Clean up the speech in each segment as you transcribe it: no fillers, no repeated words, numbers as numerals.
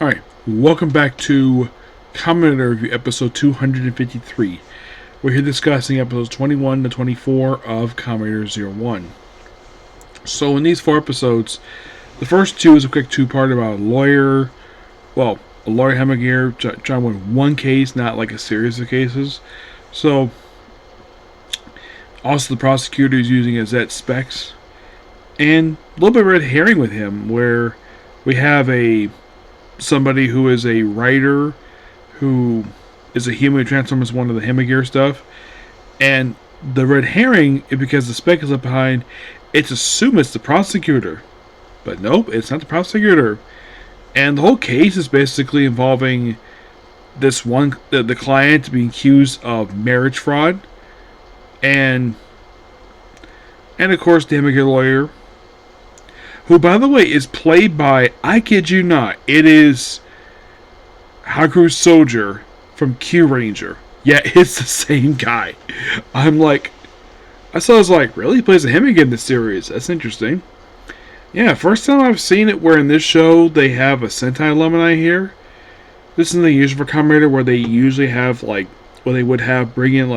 Alright, welcome back to Kamen Review episode 253. We're here discussing episodes 21 to 24 of Kamen 01. So in these four episodes, the first two is a quick two-part about a lawyer Hemigear trying to win one case, not like a series of cases. So, also the prosecutor is using his Zet specs, and a little bit of red herring with him, where we have somebody who is a writer who is a human who transforms one of the Hemigear stuff, and the red herring, because the spec is left behind, it's assumed it's the prosecutor, but nope, it's not the prosecutor. And the whole case is basically involving this one, the client being accused of marriage fraud, and of course the Hemigear lawyer, who, by the way, is played by, I kid you not, it is Haku Soldier from Q Ranger. Yeah, it's the same guy. I was like, really? He plays a Hemigear in this series? That's interesting. Yeah, first time I've seen it where in this show they have a Sentai alumni here. This is the usual for Kamen Rider where they usually have, where they would have bring in,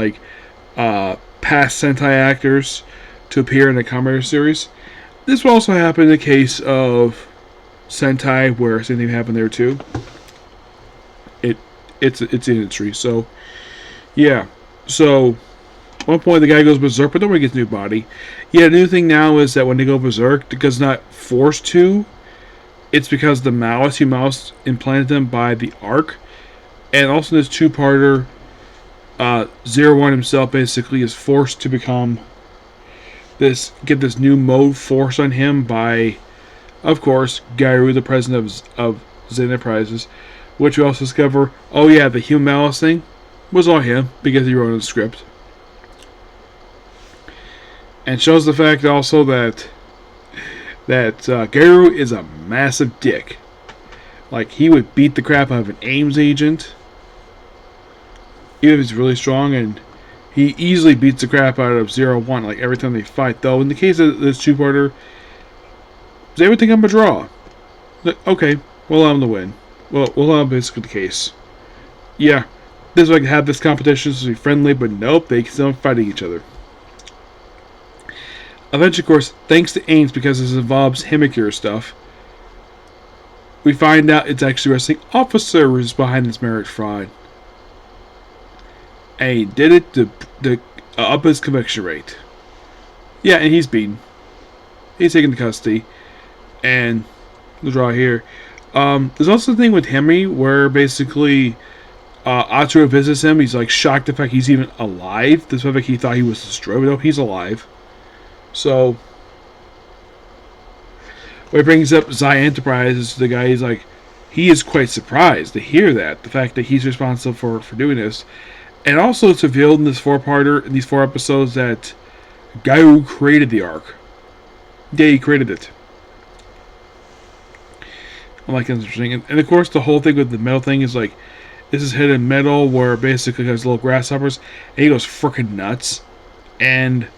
past Sentai actors to appear in the Kamen Rider series. This will also happen in the case of Sentai, where same thing happened there too. It's the industry, so yeah. So at one point the guy goes berserk, but nobody gets a new body. Yeah, the new thing now is that when they go berserk, because not forced to, it's because the Mouse implanted them by the Arc, and also this two-parter, 01 himself basically is forced to become get this new mode forced on him by, of course, Gairu, the president of Z Enterprises, which we also discover, oh yeah, the Human Malice thing was all him, because he wrote in the script. And shows the fact also that Gairu is a massive dick. Like, he would beat the crap out of an Ames agent, even if he's really strong, and he easily beats the crap out of 01, like, every time they fight. Though, in the case of this two-parter, they would think I'm a draw. Okay, we'll allow him to win. Well, we'll allow basically the case. Yeah, this is like have this competition to be friendly, but nope, they can still fighting each other. Eventually, of course, thanks to Ames, because this involves Hemigear stuff, we find out it's actually wrestling officers behind this marriage fraud. And he did it to up his conviction rate. Yeah, and he's beaten. He's taken to custody. And the draw here. There's also the thing with Henry where basically Atsuro visits him. He's like shocked the fact he's even alive. Despite the fact he thought he was destroyed. No, he's alive. So when he brings up Z Enterprises, the guy is like, he is quite surprised to hear that. The fact that he's responsible for doing this. And also it's revealed in this four-parter, in these four episodes, that Gairu created the Arc. Yeah, he created it. I like that's interesting. And of course the whole thing with the metal thing is like, this is hidden metal where basically there's little grasshoppers, and he goes frickin' nuts. And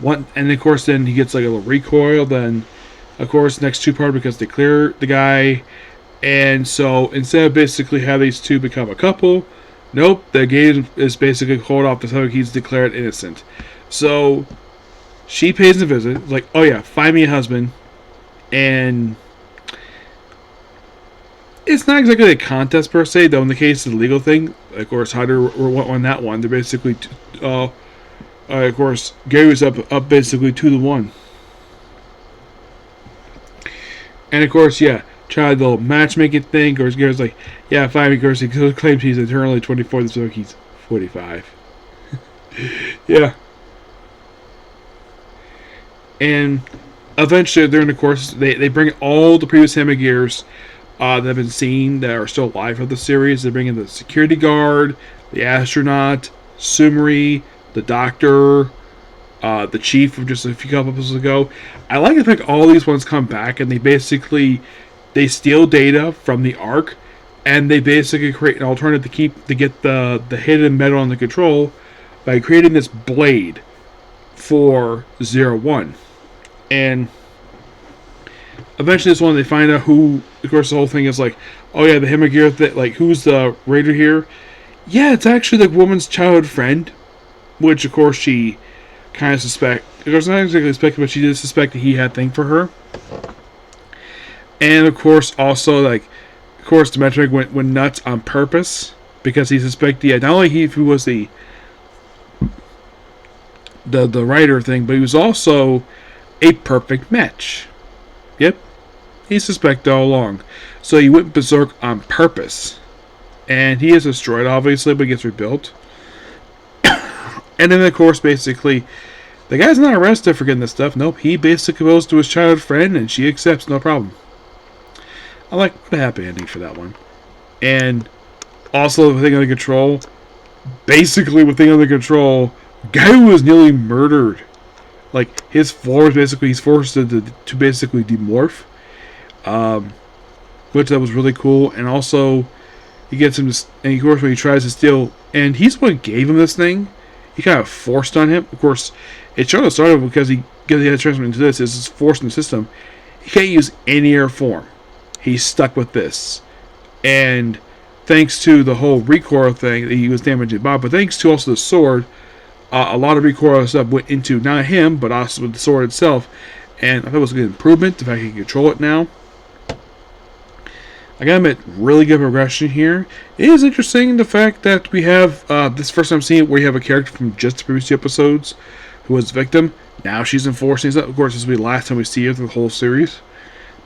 of course then he gets like a little recoil, then of course next two-part because they clear the guy, and so instead of basically have these two become a couple, nope, the game is basically called off the time he's declared innocent. So she pays a visit, like, oh yeah, find me a husband, and it's not exactly a contest per se, though in the case of the legal thing, of course, Hunter won that one. They're basically, of course, Gary's up basically 2-1. And of course, yeah, tried the little matchmaking thing. Of course, Gary's like, yeah, 5, of course, he claims he's eternally 24, so he's 45. Yeah. And eventually, during the course, they bring all the previous Hemigears that have been seen that are still alive of the series. They bring in the security guard, the astronaut, Sumri, the doctor, the chief from just a few couple episodes ago. I like the fact all these ones come back and they steal data from the Arc, and they basically create an alternative to get the hidden metal under control by creating this blade for 01. And eventually this one they find out who. Of course, the whole thing is like, oh yeah, the Himagir that like who's the raider here? Yeah, it's actually the woman's childhood friend, which of course she kind of suspect. Of course, not exactly suspected, but she did suspect that he had a thing for her. And of course, also like, of course, Demetric went nuts on purpose because he suspected not only he was the writer thing, but he was also a perfect match. Yep, he suspected all along. So he went berserk on purpose, and he is destroyed obviously, but gets rebuilt. And then of course, basically, the guy's not arrested for getting this stuff. Nope, he basically goes to his childhood friend, and she accepts, no problem. I like what a happy ending for that one. And also, the thing under control. Basically, with thing under control, guy who was nearly murdered. Like his force, basically, he's forced to basically demorph, which that was really cool. And also, he gets him to, and of course, when he tries to steal, and he's the one who gave him this thing. He kind of forced on him. Of course, it should have started because he had to transfer into this. This is forced in the system. He can't use any air form. He's stuck with this. And thanks to the whole recoil thing, he was damaging Bob, but thanks to also the sword, a lot of recoil stuff went into not him, but also with the sword itself. And I thought it was a good improvement, the fact he can control it now. I gotta admit, really good progression here. It is interesting the fact that we have this first time seeing it where you have a character from just the previous 2 episodes who was the victim. Now she's enforcing it. Of course, this will be the last time we see her through the whole series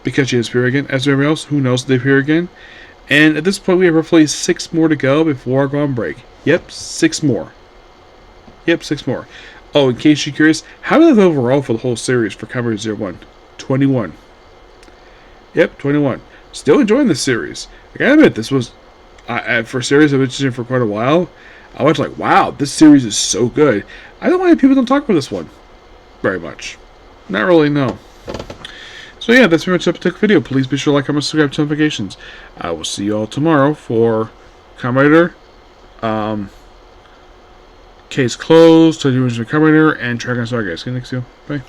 because she does appear again. As everybody else, who knows if they appear again. And at this point, we have roughly 6 more to go before our go on break. Yep, 6 more. Yep, 6 more. Oh, in case you're curious, how did it overall for the whole series for Kamen 01? 21. Yep, 21. Still enjoying this series. I gotta admit, this was, for a series I've been interested in for quite a while, I was like, wow, this series is so good. I don't know why people don't talk about this one very much. Not really, no. So yeah, that's pretty much the particular video. Please be sure to like, comment, subscribe, to notifications. I will see you all tomorrow for Kamen Rider, Case Closed, 20 Kamen Rider, and Dragon Star, guys. Okay, next video. Bye.